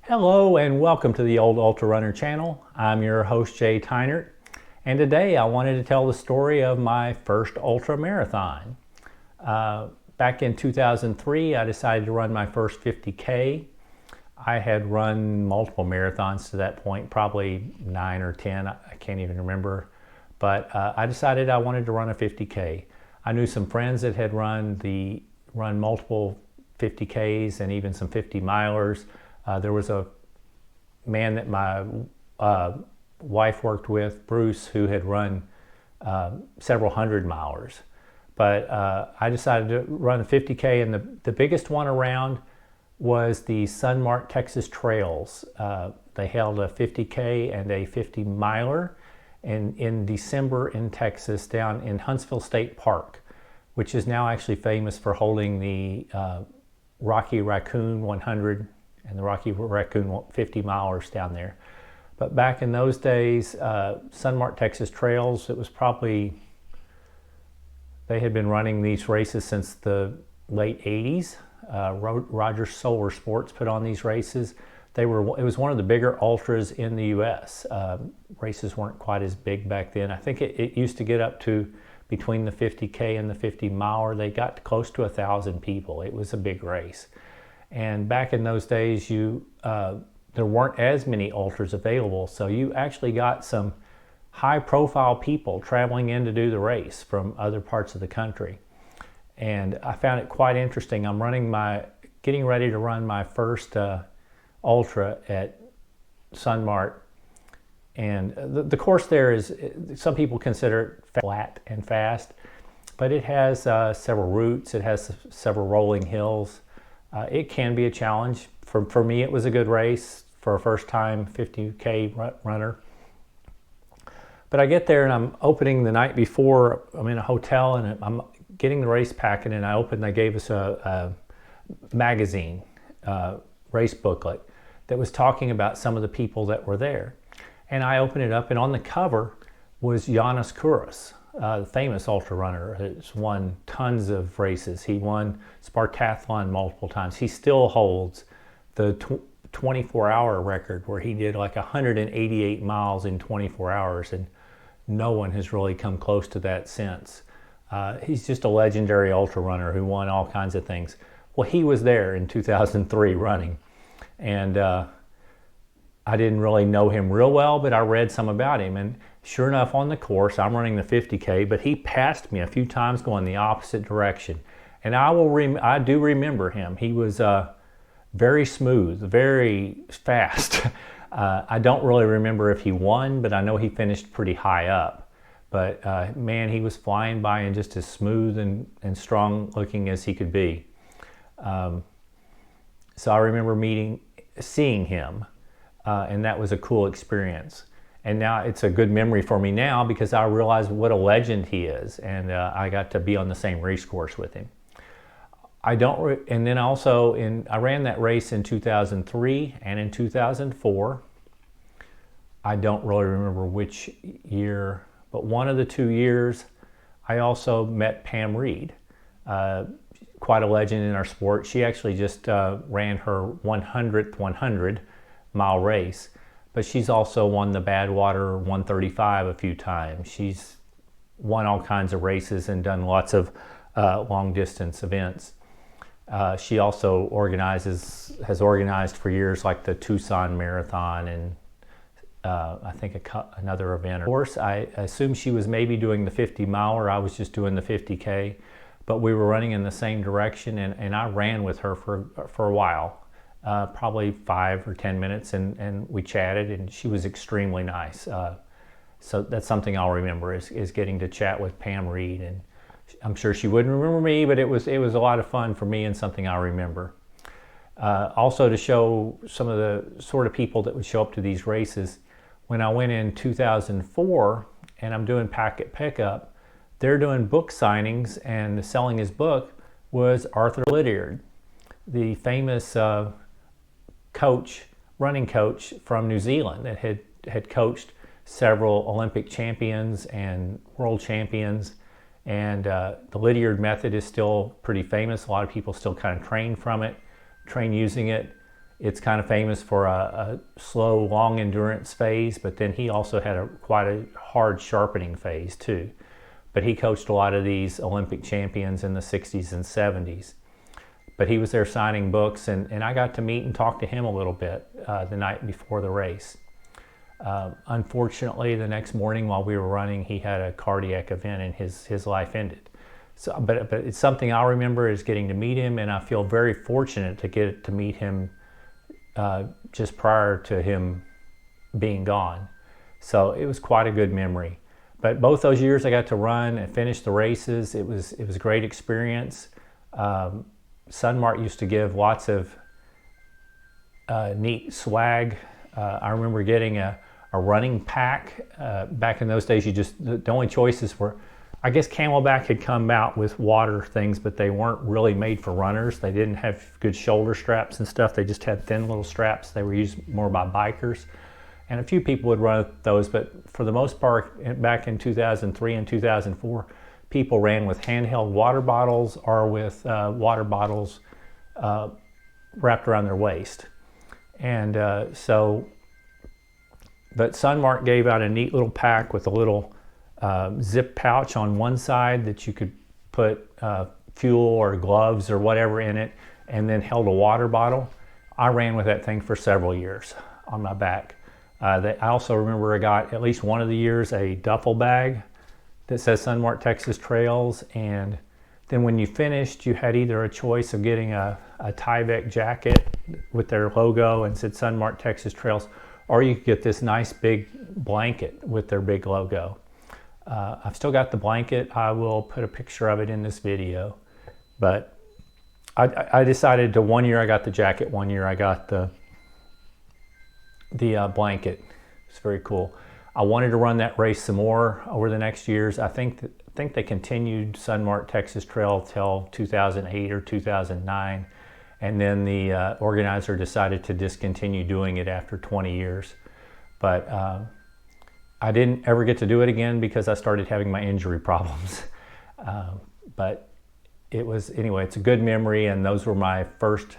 Hello and welcome to the Old Ultra Runner channel. I'm your host Jay Tynert, and today I wanted to tell the story of my first ultra marathon. Back in 2003 I decided to run my first 50K. I had run multiple marathons to that point, probably 9 or 10, I can't even remember, but I decided I wanted to run a 50K. I knew some friends that had run multiple 50Ks and even some 50 milers. There was a man that my wife worked with, Bruce, who had run several 100 milers. But I decided to run a 50K, and the biggest one around was the Sunmart Texas Trails. They held a 50K and a 50 miler in December in Texas, down in Huntsville State Park, which is now actually famous for holding the Rocky Raccoon 100 and the Rocky Raccoon 50 milers down there. But back in those days, Sunmart Texas Trails, it was probably, they had been running these races since the late 80s. Rogers Solar Sports put on these races. It was one of the bigger ultras in the US. Races weren't quite as big back then. I think it used to get up to, between the 50K and the 50 miler, they got close to 1,000 people. It was a big race. And back in those days, there weren't as many ultras available, so you actually got some high-profile people traveling in to do the race from other parts of the country. And I found it quite interesting. I'm getting ready to run my first ultra at Sunmart, and the course there is, some people consider it flat and fast, but it has several routes. It has several rolling hills. It can be a challenge. For me, it was a good race for a first-time 50K runner. But I get there and I'm opening the night before. I'm in a hotel and I'm getting the race packet, and they gave us a magazine, race booklet that was talking about some of the people that were there. And I opened it up, and on the cover was Yanis Kouros, the famous ultra runner. He's won tons of races. He won Spartathlon multiple times. He still holds the 24-hour record, where he did like 188 miles in 24 hours, and no one has really come close to that since. He's just a legendary ultra runner who won all kinds of things. Well, he was there in 2003 running, and I didn't really know him real well, but I read some about him, and sure enough, on the course, I'm running the 50K, but he passed me a few times going the opposite direction. And I do remember him. He was very smooth, very fast. I don't really remember if he won, but I know he finished pretty high up. But man, he was flying by and just as smooth and strong looking as he could be. So I remember seeing him, and that was a cool experience. And now it's a good memory for me now, because I realize what a legend he is, and I got to be on the same race course with him. And then also I ran that race in 2003 and in 2004. I don't really remember which year, but one of the 2 years I also met Pam Reed, quite a legend in our sport. She actually just ran her 100th 100-mile race, but she's also won the Badwater 135 a few times. She's won all kinds of races and done lots of long distance events. She also has organized for years, like the Tucson Marathon and I think another event. Of course, I assume she was maybe doing the 50 miler. I was just doing the 50K, but we were running in the same direction, and I ran with her for a while. Probably 5 or 10 minutes, and we chatted, and she was extremely nice. So that's something I'll remember, is getting to chat with Pam Reed. And I'm sure she wouldn't remember me, but it was a lot of fun for me and something I remember. Also, to show some of the sort of people that would show up to these races, when I went in 2004 and I'm doing packet pickup, they're doing book signings, and selling his book was Arthur Lydiard, the famous running coach from New Zealand that had coached several Olympic champions and world champions. And the Lydiard method is still pretty famous. A lot of people still kind of train using it. It's kind of famous for a slow, long endurance phase, but then he also had quite a hard sharpening phase too. But he coached a lot of these Olympic champions in the 60s and 70s. But he was there signing books, and I got to meet and talk to him a little bit the night before the race. Unfortunately, the next morning while we were running, he had a cardiac event and his life ended. So, but it's something I'll remember is getting to meet him, and I feel very fortunate to get to meet him just prior to him being gone. So it was quite a good memory. But both those years I got to run and finish the races. It was a great experience. Sunmart used to give lots of neat swag. I remember getting a running pack. Back in those days, the only choices were, I guess Camelback had come out with water things, but they weren't really made for runners. They didn't have good shoulder straps and stuff. They just had thin little straps. They were used more by bikers. And a few people would run those, but for the most part, back in 2003 and 2004, people ran with handheld water bottles or with water bottles wrapped around their waist. And but Sunmart gave out a neat little pack with a little zip pouch on one side that you could put fuel or gloves or whatever in it, and then held a water bottle. I ran with that thing for several years on my back. I also remember I got at least one of the years a duffel bag that says Sunmart Texas Trails, and then when you finished, you had either a choice of getting a Tyvek jacket with their logo and said Sunmart Texas Trails, or you could get this nice big blanket with their big logo. I've still got the blanket. I will put a picture of it in this video. But I decided to, one year I got the jacket, one year I got the blanket. It's very cool. I wanted to run that race some more over the next years. I think they continued Sunmart Texas Trail till 2008 or 2009. And then the organizer decided to discontinue doing it after 20 years. But I didn't ever get to do it again because I started having my injury problems. But it was, anyway, it's a good memory, and those were my first